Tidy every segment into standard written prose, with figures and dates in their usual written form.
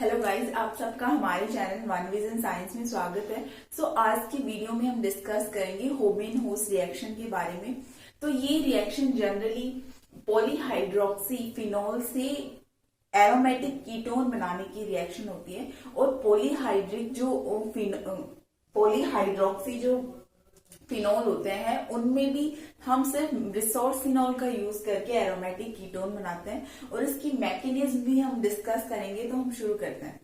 Hello guys, आप सबका हमारे चैनल वन विजन साइंस में स्वागत है। आज की वीडियो में हम डिस्कस करेंगे होबेन-होस्ट रिएक्शन के बारे में। तो ये रिएक्शन जनरली पॉलीहाइड्रोक्सी फिनोल से एरोमेटिक कीटोन बनाने की रिएक्शन होती है और पॉलीहाइड्रोक्सी जो फिनोल होते हैं उनमें भी हम सिर्फ रिसोर्सिनॉल का यूज करके एरोमेटिक कीटोन बनाते हैं और इसकी मैकेनिज्म भी हम डिस्कस करेंगे। तो हम शुरू करते हैं।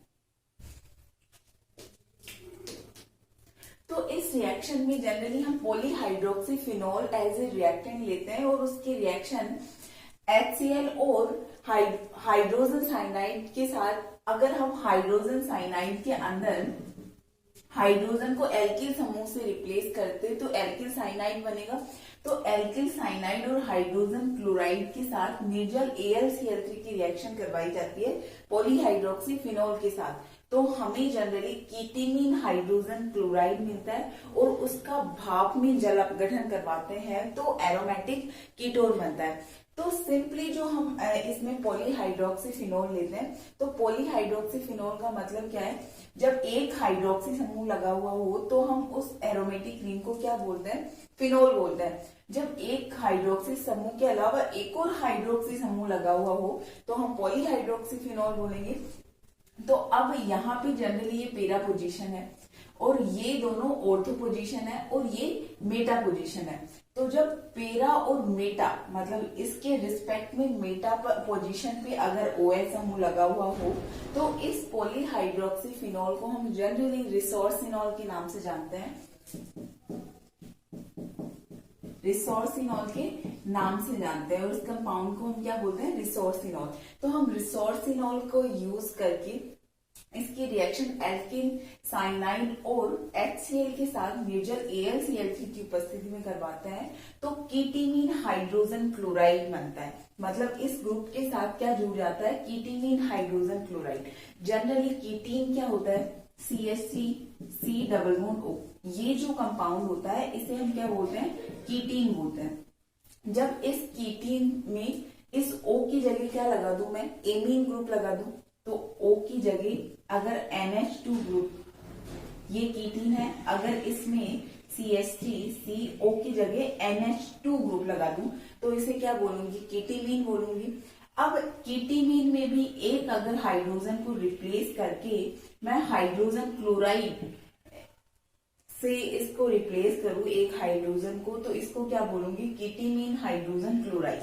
तो इस रिएक्शन में जनरली हम polyhydroxy phenol as a reactant लेते हैं और उसकी रिएक्शन HCl और हाइड्रोजन साइनाइड के साथ, अगर हम हाइड्रोजन साइनाइड के अंदर हाइड्रोजन को एल्किल समूह से रिप्लेस करते तो एल्किल साइनाइड बनेगा। तो एल्किल साइनाइड और हाइड्रोजन क्लोराइड के साथ निर्जल AlCl3 की रिएक्शन करवाई जाती है पॉलीहाइड्रोक्सी फिनोल के साथ। तो हमें जनरली कीटीमीन हाइड्रोजन क्लोराइड मिलता है और उसका भाप में जल अपघटन करवाते हैं तो एरोमेटिक कीटोन बनता है। तो सिंपली जो हम इसमें पॉलीहाइड्रोक्सी फिनोल लेते हैं, तो पॉलीहाइड्रोक्सी फिनोल का मतलब क्या है, जब एक हाइड्रोक्सी समूह लगा हुआ हो तो हम उस एरोमेटिक रिंग को क्या बोलते हैं, फिनोल बोलते हैं। जब एक हाइड्रोक्सी समूह के अलावा एक और हाइड्रोक्सी समूह लगा हुआ हो तो हम पॉलीहाइड्रोक्सी फिनोल बोलेंगे। तो अब यहाँ पे जनरली ये पेरा पोजीशन है और ये दोनों ऑर्थो पोजीशन है और ये मेटा पोजीशन है। तो जब पेरा और मेटा मतलब इसके रिस्पेक्ट में मेटा पोजीशन पे अगर OH समूह लगा हुआ हो तो इस पॉलीहाइड्रोक्सी फिनोल को हम जनरली रिसोर्सिनॉल के नाम से जानते हैं। रिसोर्सिनॉल के नाम से जानते हैं और इस कंपाउंड को हम क्या बोलते हैं, रिसोर्सिनॉल। तो हम रिसोर्सिनॉल को यूज करके इसकी रिएक्शन एल्किल साइनाइड और HCl के साथ निर्जल AlCl3 की उपस्थिति में करवाते हैं तो कीटीमीन हाइड्रोजन क्लोराइड बनता है। मतलब इस ग्रुप के साथ क्या जुड़ जाता है, कीटीमीन हाइड्रोजन क्लोराइड। जनरली कीटीन क्या होता है, CH3C+O। ये जो कंपाउंड होता है इसे हम क्या बोलते हैं, कीटीन बोलते हैं। जब इस कीटीन में इस O की जगह क्या लगा दूं मैं, एमीन ग्रुप लगा दूं, तो O की जगह अगर NH2 ग्रुप, ये कीटीन है, अगर इसमें CH3CO की जगह NH2 ग्रुप लगा दूं तो इसे क्या बोलूंगी, कीटीमीन बोलूंगी। अब कीटीमीन में भी एक अगर हाइड्रोजन को रिप्लेस करके मैं हाइड्रोजन क्लोराइड से इसको रिप्लेस करूं एक हाइड्रोजन को, तो इसको क्या बोलूंगी, कीटीमीन हाइड्रोजन क्लोराइड।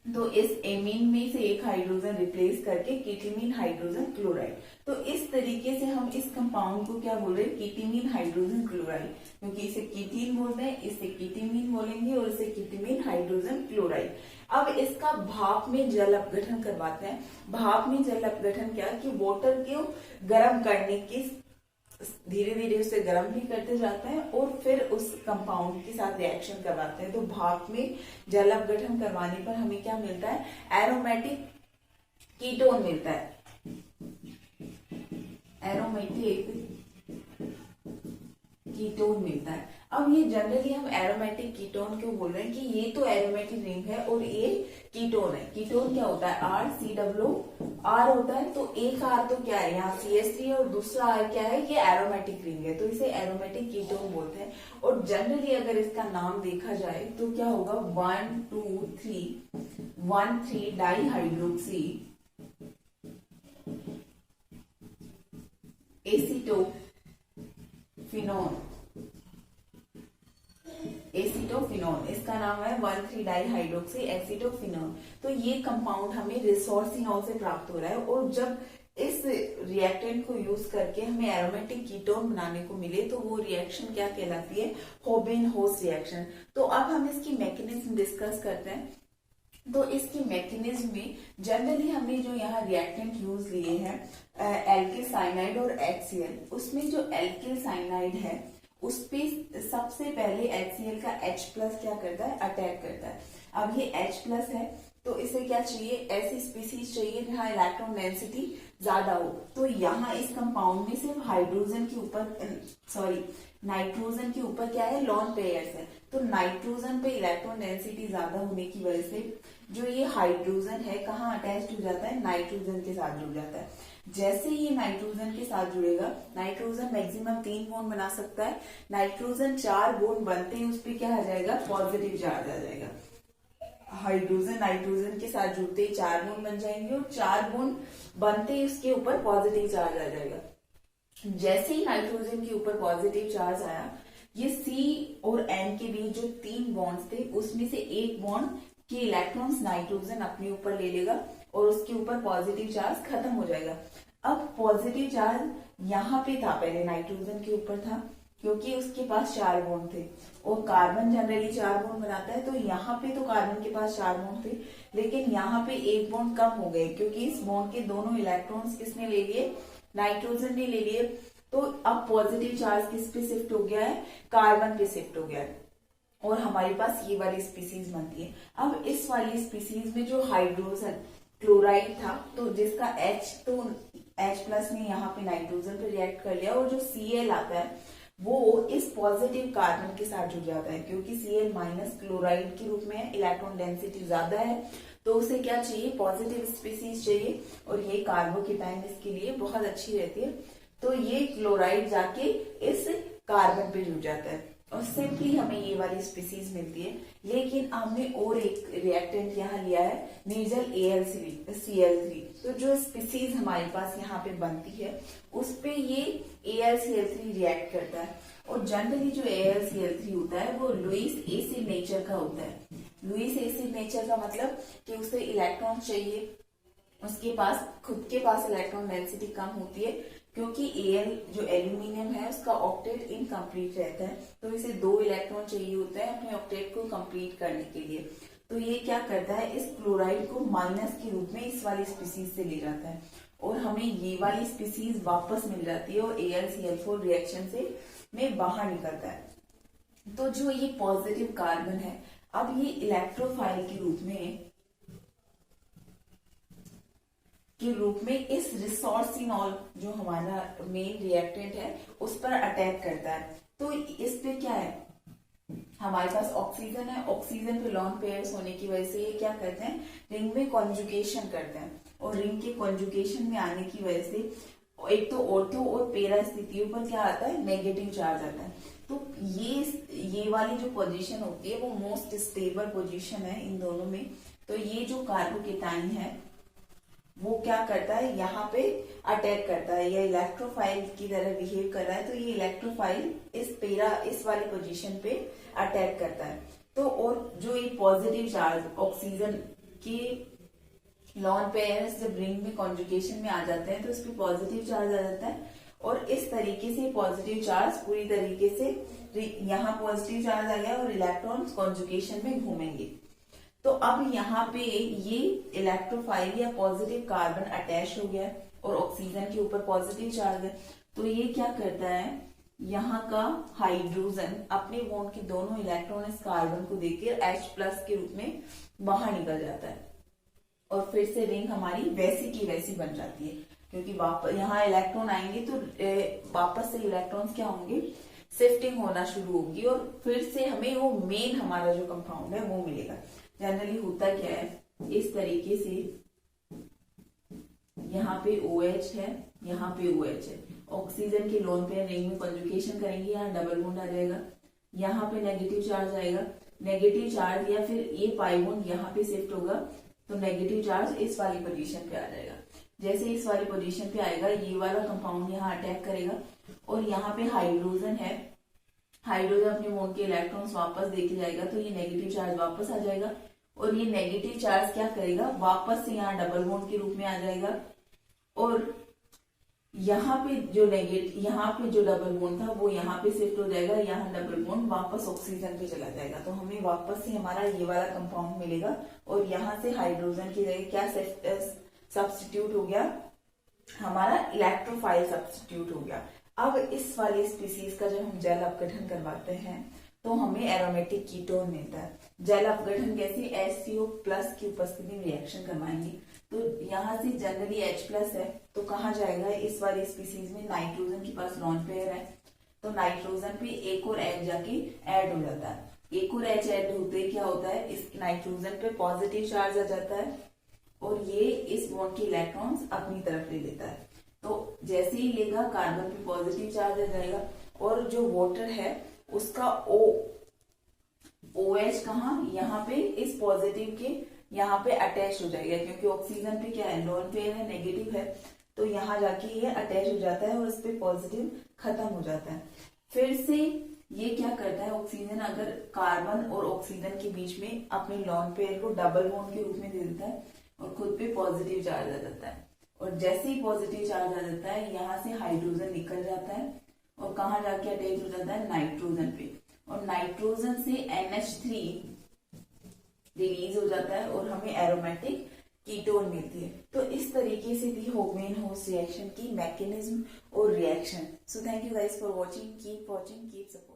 तो इस एमीन में से एक हाइड्रोजन रिप्लेस करके कीटीमीन हाइड्रोजन क्लोराइड। तो इस तरीके से हम इस कंपाउंड को क्या बोल रहे हैं, कीटीमीन हाइड्रोजन क्लोराइड, क्योंकि इसे कीटीन बोलते हैं, इसे कीटीमीन बोलेंगे और इसे कीटीमीन हाइड्रोजन क्लोराइड। अब इसका भाप में जल अपघटन करवाते हैं। भाप में जल अपघटन क्या कि वाटर को गर्म करने की, धीरे धीरे उसे गर्म भी करते जाते हैं और फिर उस कंपाउंड के साथ रिएक्शन करवाते हैं। तो भाप में जल अपघटन करवाने पर हमें क्या मिलता है, एरोमेटिक कीटोन मिलता है। एरोमेटिक कीटोन मिलता है। अब ये जनरली हम एरोमेटिक कीटोन क्यों बोल रहे हैं कि ये तो एरोमेटिक रिंग है और ये कीटोन है। कीटोन क्या होता है, RCOR होता है। तो एक R तो क्या है, यहाँ CH3 और दूसरा R क्या है, ये एरोमेटिक रिंग है, तो इसे एरोमेटिक कीटोन बोलते हैं। और जनरली अगर इसका नाम देखा जाए तो क्या होगा, 1,2,3 डाईहाइड्रोक्सी एसीटोफिनोन, इसका नाम है 1,3 डाईहाइड्रोक्सी एसीटोफिनोन। तो ये कंपाउंड हमें रिसोर्सिनॉल से प्राप्त हो रहा है और जब इस रिएक्टेंट को यूज करके हमें एरोमेटिक कीटोन बनाने को मिले तो वो रिएक्शन क्या कहलाती है, होबेन-होस्ट रिएक्शन। तो अब हम इसकी मैकेनिज्म डिस्कस करते हैं। तो इसकी मैकेनिज्म में जनरली हमने जो यहाँ रिएक्टेंट यूज लिए हैं एल्किल साइनाइड और HCl, उसमें जो एल्किल साइनाइड है उस पे सबसे पहले HCl का H+ क्या करता है, अटैक करता है। अब ये H+ है तो इसे क्या चाहिए, ऐसी स्पीसीज चाहिए जहाँ इलेक्ट्रॉन डेंसिटी ज्यादा हो। तो यहाँ इस कंपाउंड में सिर्फ हाइड्रोजन के ऊपर नाइट्रोजन के ऊपर क्या है, लॉन पेयर्स है। तो नाइट्रोजन पे इलेक्ट्रॉन डेंसिटी ज्यादा होने की वजह से जो ये हाइड्रोजन है कहाँ अटैच हो जाता है, नाइट्रोजन के साथ जुड़ जाता है। जैसे ये नाइट्रोजन के साथ जुड़ेगा, नाइट्रोजन मैक्सिमम 3 बॉन्ड बना सकता है, नाइट्रोजन 4 बॉन्ड बनते ही उस पर क्या आ जाएगा, पॉजिटिव चार्ज आ जाएगा। हाइड्रोजन नाइट्रोजन के साथ जुड़ते ही 4 बॉन्ड बन जाएंगे और 4 बॉन्ड बनते ही उसके ऊपर पॉजिटिव चार्ज आ जाएगा। जैसे ही नाइट्रोजन के ऊपर पॉजिटिव चार्ज आया, ये C और N के बीच जो 3 बॉन्ड्स थे उसमें से एक बॉन्ड के इलेक्ट्रॉन्स नाइट्रोजन अपने ऊपर ले लेगा और उसके ऊपर पॉजिटिव चार्ज खत्म हो जाएगा। अब पॉजिटिव चार्ज यहाँ पे था, पहले नाइट्रोजन के ऊपर था क्योंकि उसके पास 4 बॉन्ड थे और कार्बन जनरली 4 बॉन्ड बनाता है, तो यहाँ पे तो कार्बन के पास 4 बॉन्ड थे, लेकिन यहाँ पे एक बॉन्ड कम हो गए क्योंकि इस बॉन्ड के दोनों इलेक्ट्रॉन्स किसने ले लिए, नाइट्रोजन ने ले लिए। तो अब पॉजिटिव चार्ज किस पे शिफ्ट हो गया है, कार्बन पे शिफ्ट हो गया है और हमारे पास ये वाली स्पीसीज बनती है। अब इस वाली स्पीसीज में जो हाइड्रोजन क्लोराइड था, तो जिसका H+ ने यहाँ पे नाइट्रोजन पे रिएक्ट कर लिया और जो Cl आता है वो इस पॉजिटिव कार्बन के साथ जुड़ जाता है क्योंकि Cl- क्लोराइड के रूप में इलेक्ट्रॉन डेंसिटी ज्यादा है, तो उसे क्या चाहिए, पॉजिटिव स्पीसीज चाहिए और ये कार्बोकेटाइन इसके लिए बहुत अच्छी रहती है। तो ये क्लोराइड जाके इस कार्बन पे जुड़ जाता है और सिंपली हमें ये वाली स्पीसीज मिलती है। लेकिन हमने और एक रिएक्टेंट यहाँ लिया है, निर्जल Cl3। तो जो स्पीसीज हमारे पास यहाँ पे बनती है उस पे ये AlCl3 रिएक्ट करता है और जनरली जो AlCl3 होता है वो लुईस एसिड नेचर का होता है। लुईस एसिड नेचर का मतलब कि उसे इलेक्ट्रॉन चाहिए, उसके पास खुद के पास इलेक्ट्रॉन डेंसिटी कम होती है क्योंकि Al जो एल्यूमिनियम है उसका ऑक्टेट इनकम्प्लीट रहता है, तो इसे 2 इलेक्ट्रॉन चाहिए होता है अपने ऑक्टेट को कंप्लीट करने के लिए। तो ये क्या करता है, इस क्लोराइड को माइनस के रूप में इस वाली स्पीसीज से ले जाता है और हमें ये वाली स्पीसीज वापस मिल जाती है और AlCl4 रिएक्शन से में बाहर निकलता है। तो जो ये पॉजिटिव कार्बन है, अब ये इलेक्ट्रोफाइल के रूप में इस रिसोर्सिनॉल जो हमारा मेन रिएक्टेंट है उस पर अटैक करता है। तो इस पे क्या है, हमारे पास ऑक्सीजन है, ऑक्सीजन पे लॉन पेयर्स होने की वजह से ये क्या करते हैं, रिंग में कॉन्जुगेशन करते हैं और रिंग के कॉन्जुगेशन में आने की वजह से एक तो ऑर्थो और पेरा स्थितियों पर क्या आता है, नेगेटिव चार्ज आता है। तो ये वाली जो पोजीशन होती है वो मोस्ट स्टेबल पोजीशन है इन दोनों में। तो ये जो कार्बोकेटाइन है वो क्या करता है, यहाँ पे अटैक करता है, ये इलेक्ट्रोफाइल की तरह बिहेव कर रहा है। तो ये इलेक्ट्रोफाइल इस वाली पोजीशन पे अटैक करता है। तो और जो ये पॉजिटिव चार्ज ऑक्सीजन के लॉन पेयर्स जब रिंग में कॉन्जुगेशन में आ जाते हैं तो इस पे पॉजिटिव चार्ज आ जाता है और इस तरीके से पॉजिटिव चार्ज पूरी तरीके से यहाँ पॉजिटिव चार्ज आ गया और इलेक्ट्रॉन्स कॉन्जुगेशन में घूमेंगे। तो अब यहाँ पे ये इलेक्ट्रोफाइल या पॉजिटिव कार्बन अटैच हो गया और ऑक्सीजन के ऊपर पॉजिटिव चार्ज है। तो ये क्या करता है, यहाँ का हाइड्रोजन अपने बॉन्ड के दोनों इलेक्ट्रॉन इस कार्बन को देकर H+ के रूप में बाहर निकल जाता है और फिर से रिंग हमारी वैसी की वैसी बन जाती है क्योंकि वापस यहाँ इलेक्ट्रॉन आएंगे तो वापस से इलेक्ट्रॉन्स क्या होंगे, शिफ्टिंग होना शुरू होगी और फिर से हमें वो मेन हमारा जो कंपाउंड है वो मिलेगा। जनरली होता क्या है, इस तरीके से यहाँ पे OH है, यहाँ पे OH है, ऑक्सीजन के लोन पेयर रिंग में कॉन्जुगेशन करेंगे, यहाँ डबल बॉन्ड आ जाएगा, यहाँ पे नेगेटिव चार्ज आएगा, नेगेटिव चार्ज या फिर ये पाई बॉन्ड यहाँ पे शिफ्ट होगा तो नेगेटिव चार्ज इस वाली पोजीशन पे आ जाएगा। जैसे इस वाली पोजीशन पे आएगा ये वाला कंपाउंड यहाँ अटैक करेगा और यहाँ पे हाइड्रोजन है, हाइड्रोजन अपने बॉन्ड के इलेक्ट्रॉन्स वापस देके जाएगा तो ये नेगेटिव चार्ज वापस आ जाएगा और ये नेगेटिव चार्ज क्या करेगा, वापस से यहाँ डबल बॉन्ड के रूप में आ जाएगा और यहाँ पे जो डबल बॉन्ड था वो यहाँ पे शिफ्ट हो जाएगा, यहाँ डबल बॉन्ड वापस ऑक्सीजन पे चला जाएगा तो हमें वापस से हमारा ये वाला कंपाउंड मिलेगा और यहाँ से हाइड्रोजन की जगह क्या सब्स्टिट्यूट हो गया, हमारा इलेक्ट्रोफाइल सब्स्टिट्यूट हो गया। अब इस वाली स्पीसीज का जब हम जल अपघटन करवाते हैं तो हमें एरोमेटिक कीटोन मिलता है। जल अपघटन कैसे, HCO प्लस की उपस्थिति में रिएक्शन करवाएंगे। तो यहाँ से जनरली H प्लस है तो कहाँ जाएगा, इस वाली स्पीसीज में नाइट्रोजन के पास लॉन पेयर है, तो नाइट्रोजन पे एक और H जाके ऐड हो जाता है। एक और H ऐड होते क्या होता है, इस नाइट्रोजन पे पॉजिटिव चार्ज आ जाता है और ये इस बॉन्ड के इलेक्ट्रॉन्स अपनी तरफ ले लेता है। तो जैसे ही लेगा कार्बन पे पॉजिटिव चार्ज आ जाएगा और जो वाटर है उसका OH कहाँ, यहाँ पे इस पॉजिटिव के यहाँ पे अटैच हो जाएगा, क्योंकि ऑक्सीजन पे क्या है, लोन पेयर है, नेगेटिव है, तो यहाँ जाके ये अटैच हो जाता है और इस पे पॉजिटिव खत्म हो जाता है। फिर से ये क्या करता है, ऑक्सीजन अगर कार्बन और ऑक्सीजन के बीच में अपने लोन पेयर को डबल बॉन्ड के रूप में दे देता है और खुद पे पॉजिटिव चार्ज आ जाता है, और जैसे ही पॉजिटिव चार्ज आ जाता है यहाँ से हाइड्रोजन निकल जाता है और कहाँ जाके अटैच हो जाता है, नाइट्रोजन पे, और नाइट्रोजन से NH3 रिलीज हो जाता है और हमें एरोमेटिक कीटोन मिलती है। तो इस तरीके से थी होगमेन होस्ट रिएक्शन की मैकेनिज्म और reaction. So thank you guys for watching, keep support.